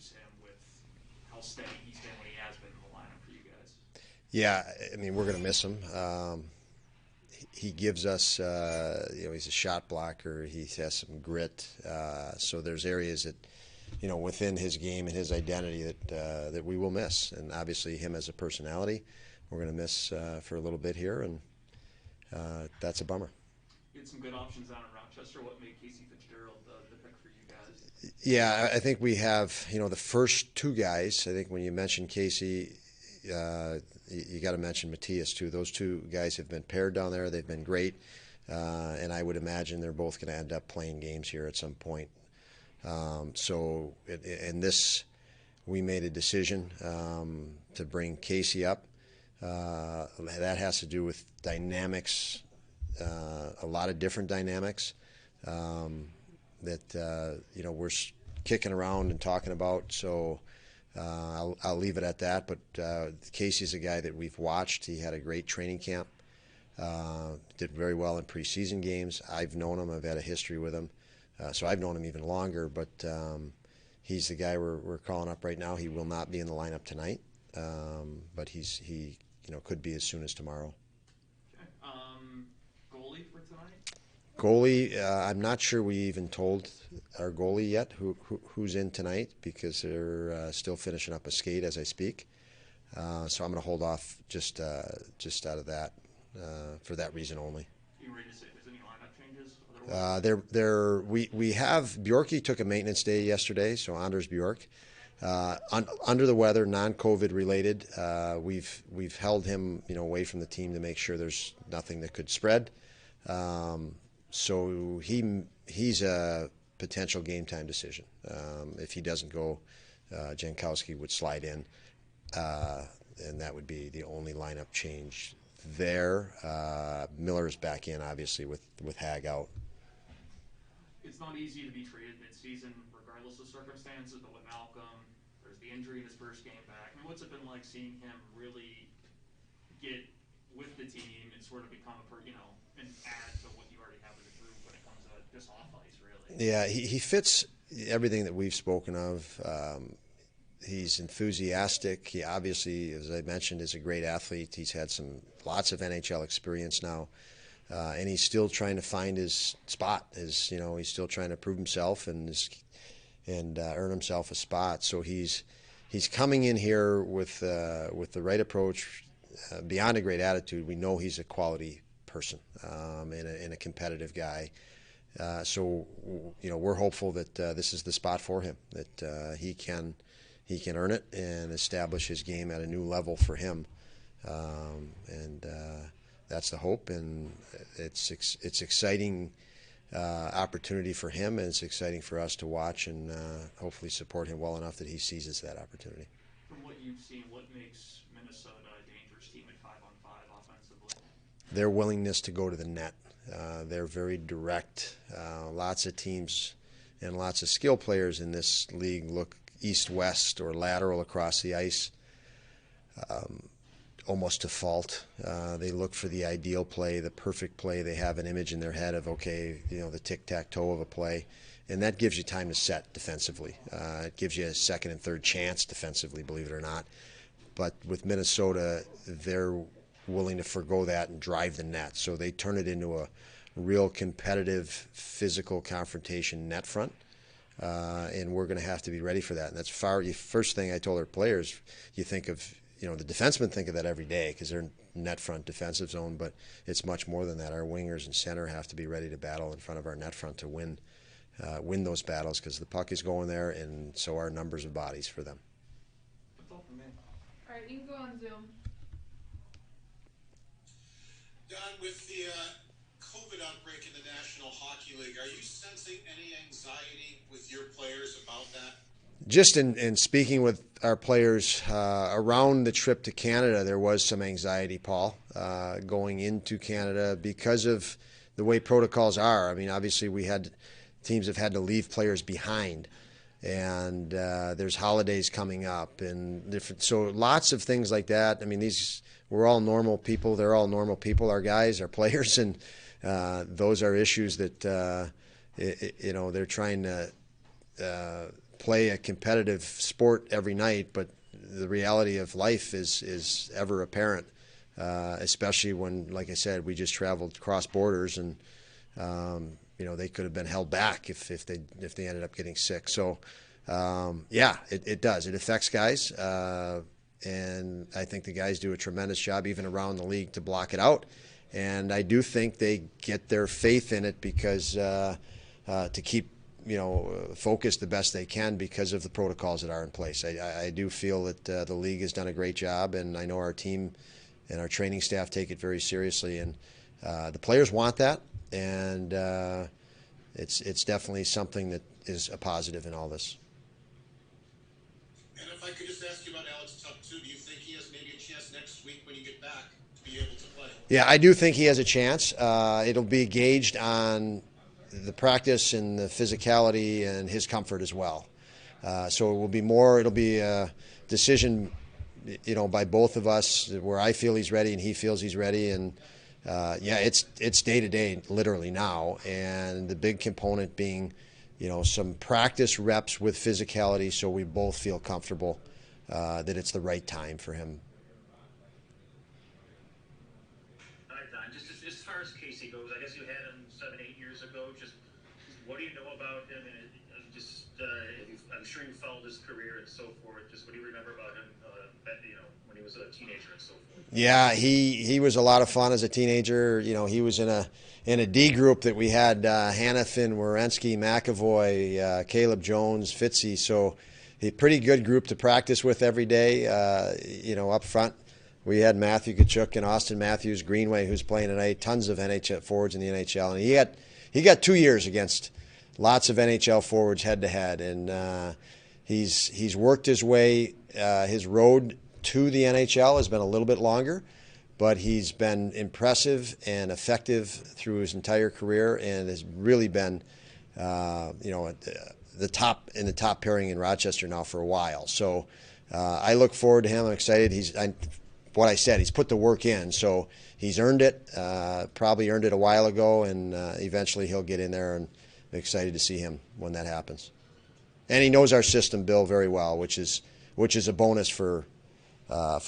lose him with how steady he's been when he has been in the lineup for you guys? Yeah, I mean, we're going to miss him. He gives us, he's a shot blocker. He has some grit. So there's areas that, within his game and his identity that we will miss. And obviously, him as a personality, we're going to miss for a little bit here, and that's a bummer. You had some good options down in Rochester. What made Casey Fitzgerald the pick for you guys? Yeah, I think we have, the first two guys. I think when you mention Casey, you got to mention Matthias too. Those two guys have been paired down there. They've been great, and I would imagine they're both going to end up playing games here at some point. So in this, we made a decision to bring Casey up. That has to do with dynamics, a lot of different dynamics that we're kicking around and talking about. So I'll leave it at that. But Casey's a guy that we've watched. He had a great training camp. Did very well in preseason games. I've known him. I've had a history with him. So I've known him even longer. But he's the guy we're calling up right now. He will not be in the lineup tonight, but he could be as soon as tomorrow. Okay. Goalie for tonight? Goalie, I'm not sure we even told our goalie yet who's in tonight because they're still finishing up a skate as I speak. So I'm going to hold off just out of that for that reason only. You ready to say if there's any lineup changes? We have Bjorky took a maintenance day yesterday, so Anders Bjork. Under the weather, non-COVID related. We've held him away from the team to make sure there's nothing that could spread. So he's a potential game time decision. If he doesn't go, Jankowski would slide in, and that would be the only lineup change there. Miller's back in, obviously, with Hag out. It's not easy to be traded mid-season, regardless of circumstances. But with Malcolm, there's the injury in his first game back. I mean, what's it been like seeing him really get with the team and sort of become an add to what you already have as a group when it comes to just off ice, really? Yeah, he fits everything that we've spoken of. He's enthusiastic. He obviously, as I mentioned, is a great athlete. He's had lots of NHL experience now, and he's still trying to find his spot. He's still trying to prove himself and earn himself a spot. So he's coming in here with the right approach, beyond a great attitude. We know he's a quality person and a competitive guy. So we're hopeful that this is the spot for him, that he can earn it and establish his game at a new level for him, and that's the hope. And it's exciting opportunity for him, and it's exciting for us to watch and hopefully support him well enough that he seizes that opportunity. From what you've seen, what makes Minnesota a dangerous team at 5-on-5 offensively? Their willingness to go to the net. They're very direct. Lots of teams and lots of skill players in this league look east-west or lateral across the ice, almost to fault. They look for the ideal play, the perfect play. They have an image in their head of, the tic-tac-toe of a play, and that gives you time to set defensively. It gives you a second and third chance defensively, believe it or not. But with Minnesota, they're willing to forgo that and drive the net. So they turn it into a real competitive, physical confrontation net front. And we're going to have to be ready for that. And that's first thing I told our players, you think of, the defensemen think of that every day because they're net front defensive zone, but it's much more than that. Our wingers and center have to be ready to battle in front of our net front to win those battles because the puck is going there, and so are numbers of bodies for them. That's all from me. All right, you can go on Zoom. Don, with the COVID outbreak in the National Hockey League, are you sensing any anxiety with your players about that? Just in speaking with our players around the trip to Canada, there was some anxiety, Paul, going into Canada because of the way protocols are. I mean, obviously teams have had to leave players behind, and there's holidays coming up, and so lots of things like that. I mean, we're all normal people. They're all normal people, our guys, our players, and those are issues that they're trying to play a competitive sport every night, but the reality of life is ever apparent, especially when, like I said, we just traveled cross borders, and they could have been held back if they ended up getting sick. So yeah, it does. It affects guys, and I think the guys do a tremendous job even around the league to block it out. And I do think they get their faith in it because to keep focused the best they can because of the protocols that are in place. I do feel that the league has done a great job, and I know our team and our training staff take it very seriously. And the players want that, and it's definitely something that is a positive in all this. And if I could just ask you about Alex Tuck too, do you think he has maybe a chance next week when you get back to be able to play? Yeah, I do think he has a chance. It'll be gauged on the practice and the physicality and his comfort as well. So it'll be a decision, by both of us where I feel he's ready and he feels he's ready. And yeah, it's day to day literally now. And the big component being, some practice reps with physicality so we both feel comfortable that it's the right time for him. Just as far as Casey goes, I guess you had him 7-8 years ago. Just what do you know about him? And I'm sure you followed his career and so forth. Just what do you remember about him? When he was a teenager and so forth. Yeah, he was a lot of fun as a teenager. He was in a D group that we had Hanifin, Werenski, McAvoy, Caleb Jones, Fitzy. So a pretty good group to practice with every day. Up front. We had Matthew Tkachuk and Austin Matthews, Greenway, who's playing tonight. Tons of NHL forwards in the NHL, and he got 2 years against lots of NHL forwards head to head, and he's worked his way. His road to the NHL has been a little bit longer, but he's been impressive and effective through his entire career, and has really been, at the top pairing in Rochester now for a while. So I look forward to him. I'm excited. What I said, he's put the work in, so he's earned it, probably earned it a while ago, and eventually he'll get in there, and I'm excited to see him when that happens. And he knows our system, Bill, very well, which is a bonus for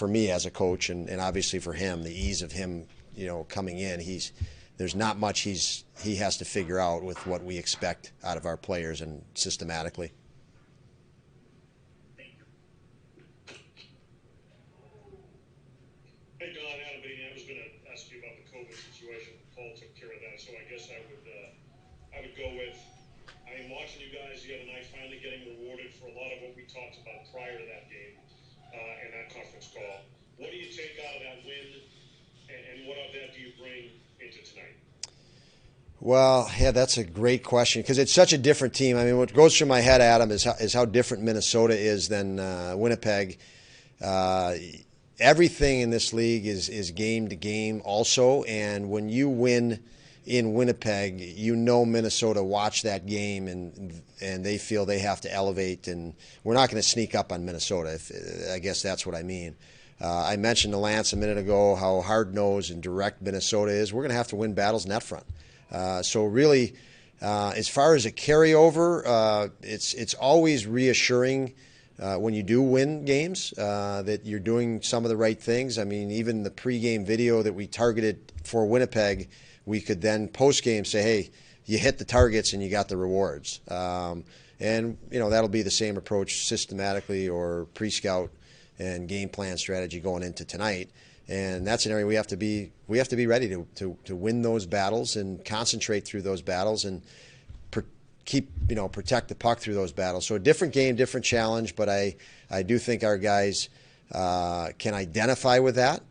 me as a coach, and obviously for him, the ease of him, coming in. There's not much he has to figure out with what we expect out of our players and systematically. Hey, Don, Adam Beatty, I was going to ask you about the COVID situation. Paul took care of that, so I guess I would go with, I am watching you guys the other night finally getting rewarded for a lot of what we talked about prior to that game and that conference call. What do you take out of that win, and what of that do you bring into tonight? Well, yeah, that's a great question because it's such a different team. I mean, what goes through my head, Adam, is how different Minnesota is than Winnipeg. Everything in this league is game to game also, and when you win in Winnipeg, Minnesota watched that game and they feel they have to elevate, and we're not going to sneak up on Minnesota. I guess that's what I mean. I mentioned to Lance a minute ago how hard-nosed and direct Minnesota is. We're going to have to win battles net front. So really, as far as a carryover, it's always reassuring when you do win games that you're doing some of the right things. I mean, even the pregame video that we targeted for Winnipeg, we could then postgame say, hey, you hit the targets and you got the rewards. And that'll be the same approach systematically or pre-scout and game plan strategy going into tonight. And that's an area we have to be ready to win those battles and concentrate through those battles and protect the puck through those battles. So a different game, different challenge, but I do think our guys can identify with that,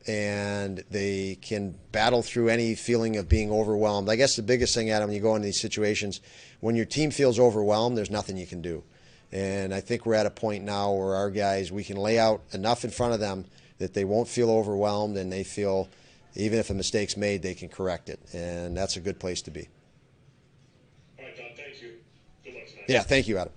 and they can battle through any feeling of being overwhelmed. I guess the biggest thing, Adam, when you go into these situations, when your team feels overwhelmed, there's nothing you can do. And I think we're at a point now where our guys, we can lay out enough in front of them that they won't feel overwhelmed, and they feel even if a mistake's made, they can correct it. And that's a good place to be. All right, Don, thank you. Good luck tonight. Yeah, thank you, Adam.